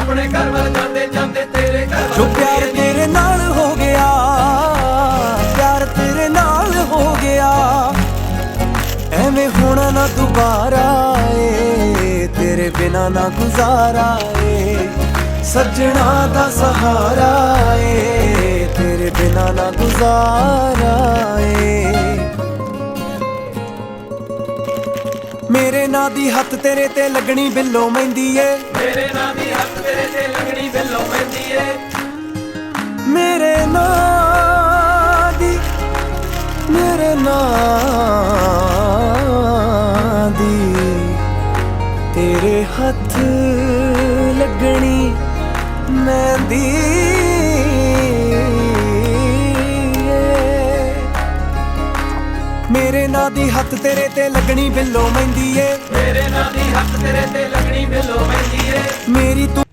अपने घर वाल जाते जाते तेरे घर जो प्यार तेरे नाल हो गया, प्यार तेरे नाल हो गया, एवें होना ना दोबारा ए, तेरे बिना ना गुजारा ए, सजना दा सहारा ए, तेरे बिना ना गुजारा ए। मेरे नां दी हत्थ तेरे ते लगनी बिल्लो मेहंदी ए, मेरे नां दी हत्थ तेरे ते लगनी बिल्लो मेहंदी ए, मेरे नां दी, मेरे नां दी तेरे हत्थ लगनी मेहंदी मेरे नां दी हत्थ तेरे ते लगनी बिल्लो मेहंदी ए, मेरे नां दी हत्थ तेरे ते लगनी बिल्लो मेहंदी ए, मेरी तू